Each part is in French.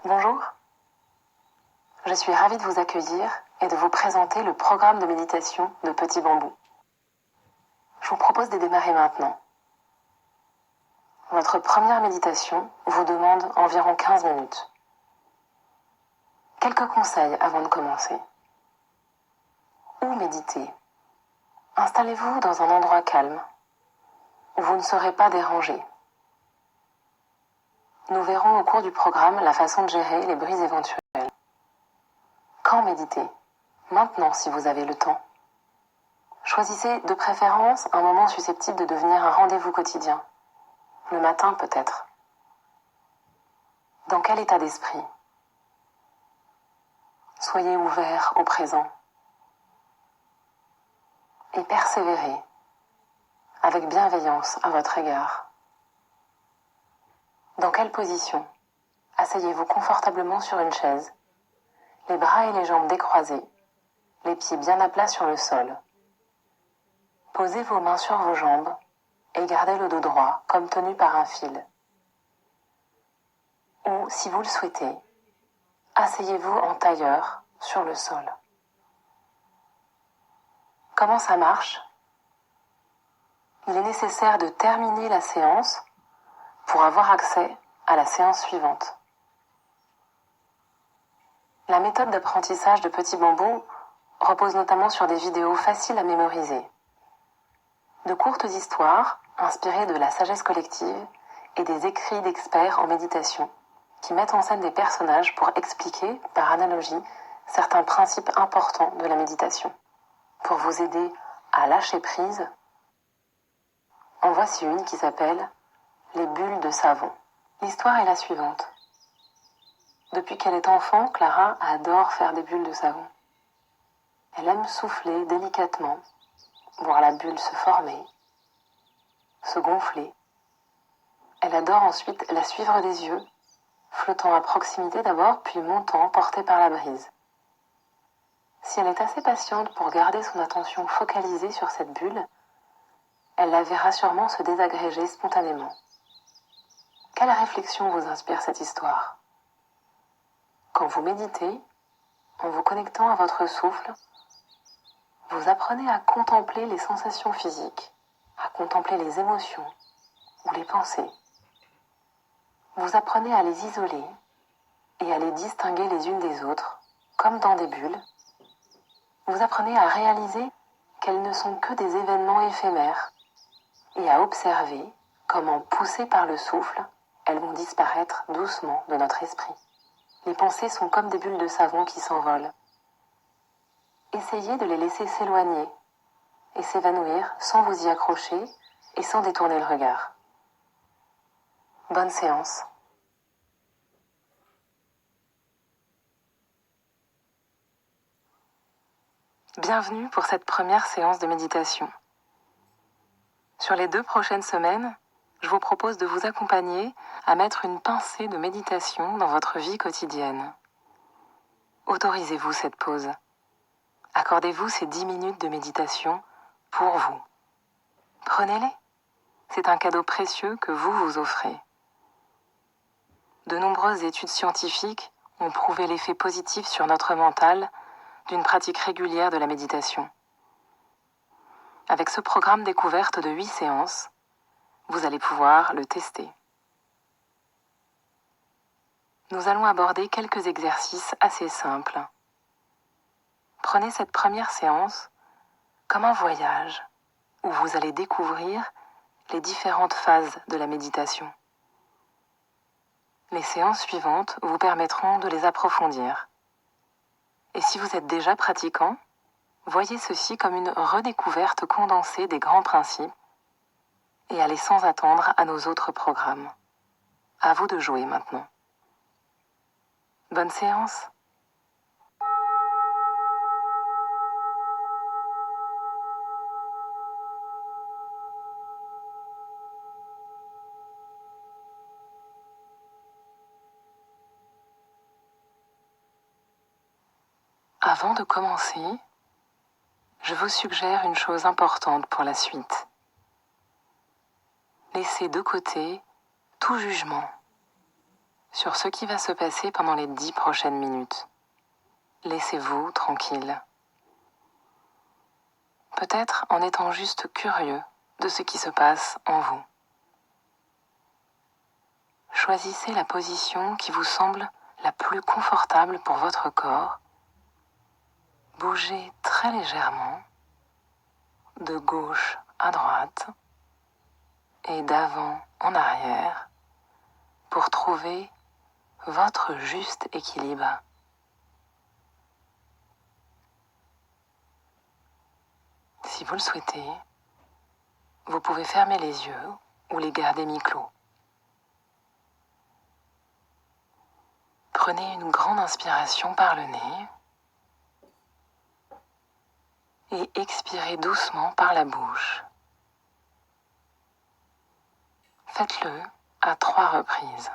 Bonjour, je suis ravie de vous accueillir et de vous présenter le programme de méditation de Petit Bambou. Je vous propose de démarrer maintenant. Votre première méditation vous demande environ 15 minutes. Quelques conseils avant de commencer. Où méditer? Installez-vous dans un endroit calme, où vous ne serez pas dérangé. Nous verrons au cours du programme la façon de gérer les bruits éventuels. Quand méditer? Maintenant si vous avez le temps. Choisissez de préférence un moment susceptible de devenir un rendez-vous quotidien. Le matin peut-être. Dans quel état d'esprit? Soyez ouvert au présent. Et persévérez avec bienveillance à votre égard. Dans quelle position? Asseyez-vous confortablement sur une chaise, les bras et les jambes décroisés, les pieds bien à plat sur le sol. Posez vos mains sur vos jambes et gardez le dos droit comme tenu par un fil. Ou, si vous le souhaitez, asseyez-vous en tailleur sur le sol. Comment ça marche? Il est nécessaire de terminer la séance pour avoir accès à la séance suivante. La méthode d'apprentissage de Petit Bambou repose notamment sur des vidéos faciles à mémoriser. De courtes histoires inspirées de la sagesse collective et des écrits d'experts en méditation qui mettent en scène des personnages pour expliquer, par analogie, certains principes importants de la méditation. Pour vous aider à lâcher prise, en voici une qui s'appelle « Les bulles de savon ». L'histoire est la suivante. Depuis qu'elle est enfant, Clara adore faire des bulles de savon. Elle aime souffler délicatement, voir la bulle se former, se gonfler. Elle adore ensuite la suivre des yeux, flottant à proximité d'abord, puis montant, portée par la brise. Si elle est assez patiente pour garder son attention focalisée sur cette bulle, elle la verra sûrement se désagréger spontanément. Quelle réflexion vous inspire cette histoire? Quand vous méditez, en vous connectant à votre souffle, vous apprenez à contempler les sensations physiques, à contempler les émotions ou les pensées. Vous apprenez à les isoler et à les distinguer les unes des autres, comme dans des bulles. Vous apprenez à réaliser qu'elles ne sont que des événements éphémères et à observer comment, poussées par le souffle, elles vont disparaître doucement de notre esprit. Les pensées sont comme des bulles de savon qui s'envolent. Essayez de les laisser s'éloigner et s'évanouir sans vous y accrocher et sans détourner le regard. Bonne séance. Bienvenue pour cette première séance de méditation. Sur les 2 prochaines semaines, je vous propose de vous accompagner à mettre une pincée de méditation dans votre vie quotidienne. Autorisez-vous cette pause. Accordez-vous ces 10 minutes de méditation pour vous. Prenez-les. C'est un cadeau précieux que vous vous offrez. De nombreuses études scientifiques ont prouvé l'effet positif sur notre mental d'une pratique régulière de la méditation. Avec ce programme découverte de 8 séances, vous allez pouvoir le tester. Nous allons aborder quelques exercices assez simples. Prenez cette première séance comme un voyage où vous allez découvrir les différentes phases de la méditation. Les séances suivantes vous permettront de les approfondir. Et si vous êtes déjà pratiquant, voyez ceci comme une redécouverte condensée des grands principes et allez sans attendre à nos autres programmes. À vous de jouer maintenant. Bonne séance! Avant de commencer, je vous suggère une chose importante pour la suite. Laissez de côté tout jugement. sur ce qui va se passer pendant les 10 prochaines minutes. Laissez-vous tranquille. Peut-être en étant juste curieux de ce qui se passe en vous. Choisissez la position qui vous semble la plus confortable pour votre corps. Bougez très légèrement, de gauche à droite et d'avant en arrière pour trouver votre juste équilibre. Si vous le souhaitez, vous pouvez fermer les yeux ou les garder mi-clos. Prenez une grande inspiration par le nez et expirez doucement par la bouche. Faites-le à 3 reprises.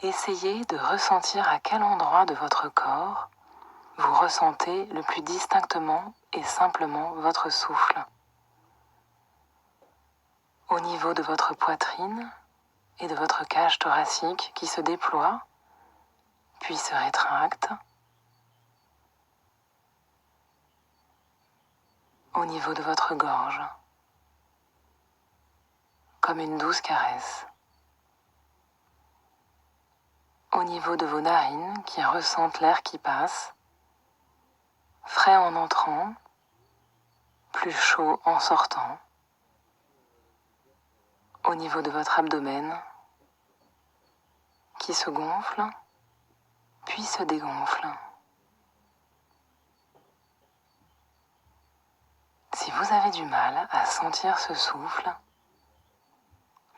Essayez de ressentir à quel endroit de votre corps vous ressentez le plus distinctement et simplement votre souffle. Au niveau de votre poitrine et de votre cage thoracique qui se déploie, puis se rétracte. Au niveau de votre gorge, comme une douce caresse. Au niveau de vos narines qui ressentent l'air qui passe, frais en entrant, plus chaud en sortant. Au niveau de votre abdomen qui se gonfle, puis se dégonfle. Si vous avez du mal à sentir ce souffle,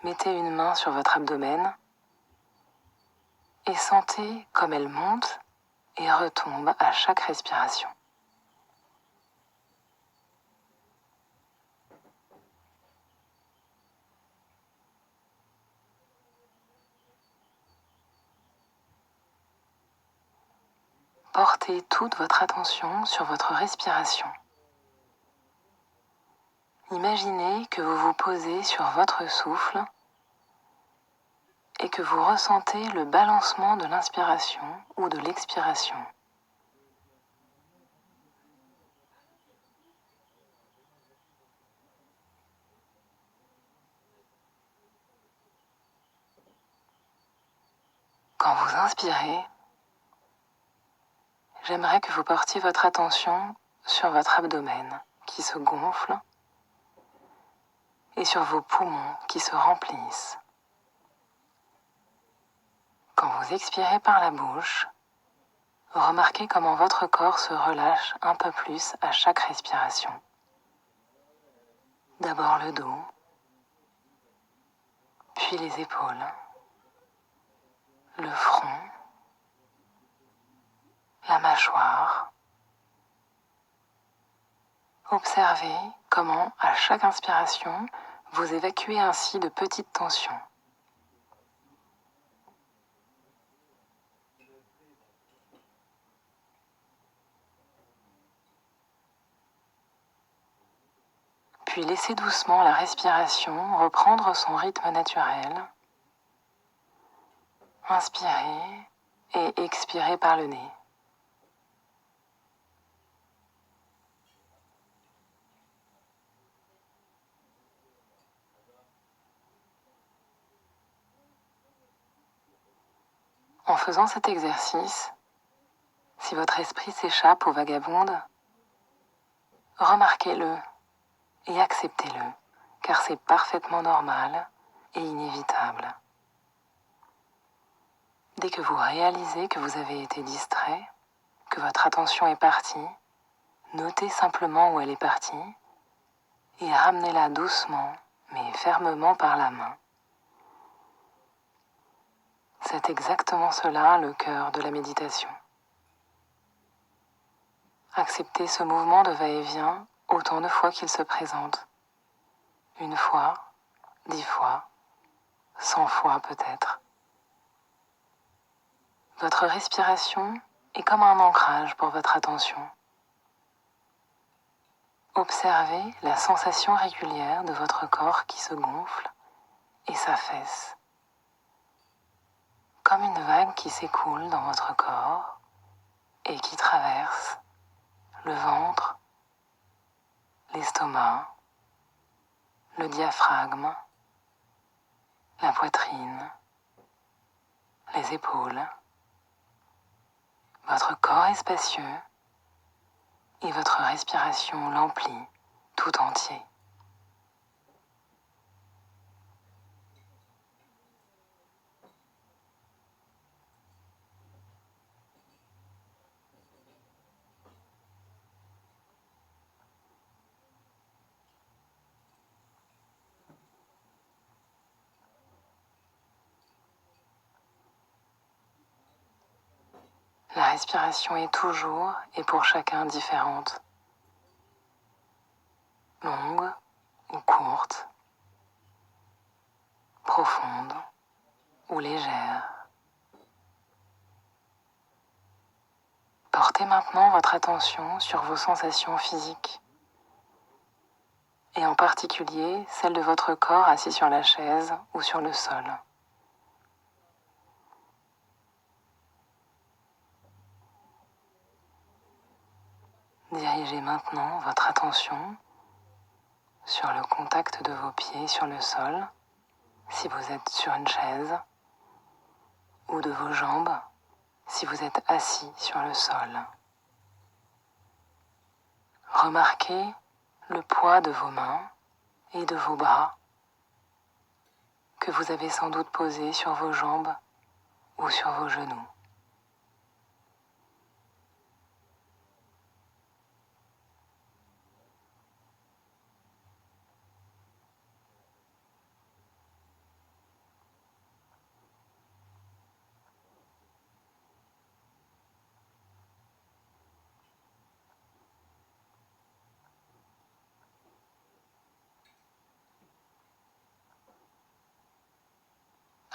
mettez une main sur votre abdomen et sentez comme elle monte et retombe à chaque respiration. Portez toute votre attention sur votre respiration. Imaginez que vous vous posez sur votre souffle et que vous ressentez le balancement de l'inspiration ou de l'expiration. Quand vous inspirez, j'aimerais que vous portiez votre attention sur votre abdomen qui se gonfle et sur vos poumons qui se remplissent. Quand vous expirez par la bouche, remarquez comment votre corps se relâche un peu plus à chaque respiration. D'abord le dos, puis les épaules, le front, la mâchoire. Observez comment, à chaque inspiration, vous évacuez ainsi de petites tensions. Puis laissez doucement la respiration reprendre son rythme naturel. Inspirez et expirez par le nez. En faisant cet exercice, si votre esprit s'échappe ou vagabonde, remarquez-le et acceptez-le, car c'est parfaitement normal et inévitable. Dès que vous réalisez que vous avez été distrait, que votre attention est partie, notez simplement où elle est partie et ramenez-la doucement mais fermement par la main. C'est exactement cela le cœur de la méditation. Acceptez ce mouvement de va-et-vient autant de fois qu'il se présente. 1 fois, 10 fois, 100 fois peut-être. Votre respiration est comme un ancrage pour votre attention. Observez la sensation régulière de votre corps qui se gonfle et s'affaisse, comme une vague qui s'écoule dans votre corps et qui traverse le ventre, l'estomac, le diaphragme, la poitrine, les épaules. Votre corps est spacieux et votre respiration l'emplit tout entier. La respiration est toujours et pour chacun différente, longue ou courte, profonde ou légère. Portez maintenant votre attention sur vos sensations physiques, et en particulier celles de votre corps assis sur la chaise ou sur le sol. Dirigez maintenant votre attention sur le contact de vos pieds sur le sol, si vous êtes sur une chaise, ou de vos jambes, si vous êtes assis sur le sol. Remarquez le poids de vos mains et de vos bras que vous avez sans doute posés sur vos jambes ou sur vos genoux.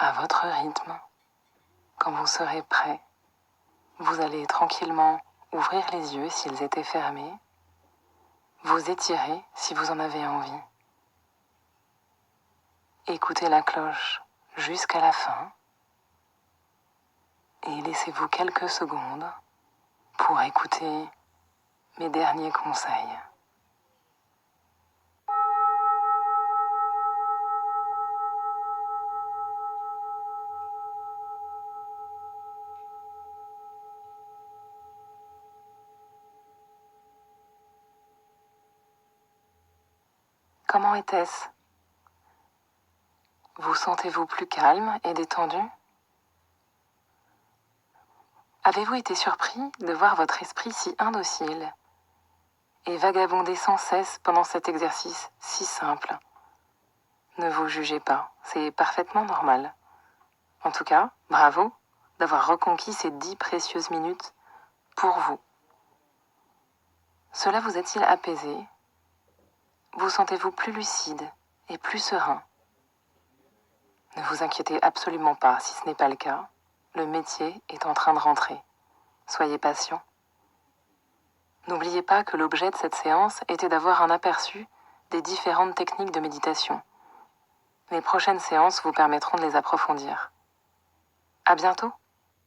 À votre rythme, quand vous serez prêt, vous allez tranquillement ouvrir les yeux s'ils étaient fermés, vous étirer si vous en avez envie. Écoutez la cloche jusqu'à la fin et laissez-vous quelques secondes pour écouter mes derniers conseils. Comment était-ce? Vous sentez-vous plus calme et détendu? Avez-vous été surpris de voir votre esprit si indocile et vagabonder sans cesse pendant cet exercice si simple? Ne vous jugez pas, c'est parfaitement normal. En tout cas, bravo d'avoir reconquis ces 10 précieuses minutes pour vous. Cela vous a-t-il apaisé? Vous sentez-vous plus lucide et plus serein? Ne vous inquiétez absolument pas si ce n'est pas le cas. Le métier est en train de rentrer. Soyez patient. N'oubliez pas que l'objet de cette séance était d'avoir un aperçu des différentes techniques de méditation. Les prochaines séances vous permettront de les approfondir. À bientôt!